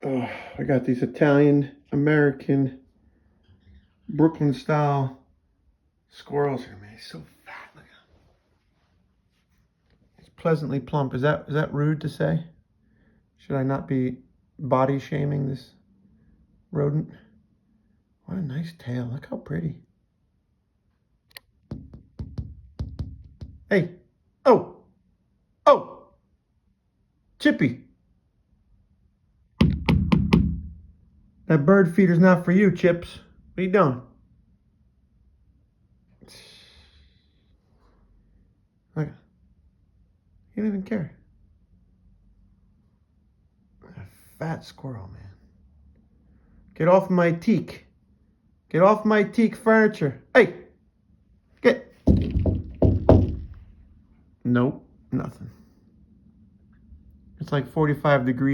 Oh, I got these Italian, American, Brooklyn style squirrels here, man. He's so fat. Look at him. He's pleasantly plump. Is that rude to say? Should I not be body shaming this rodent? What a nice tail. Look how pretty. Hey. Oh. Oh. Chippy. That bird feeder's not for you, Chips. What are you doing? Look. He don't even care. A fat squirrel, man. Get off my teak. Get off my teak furniture. Hey. Get. Nope. Nothing. It's like 45 degrees.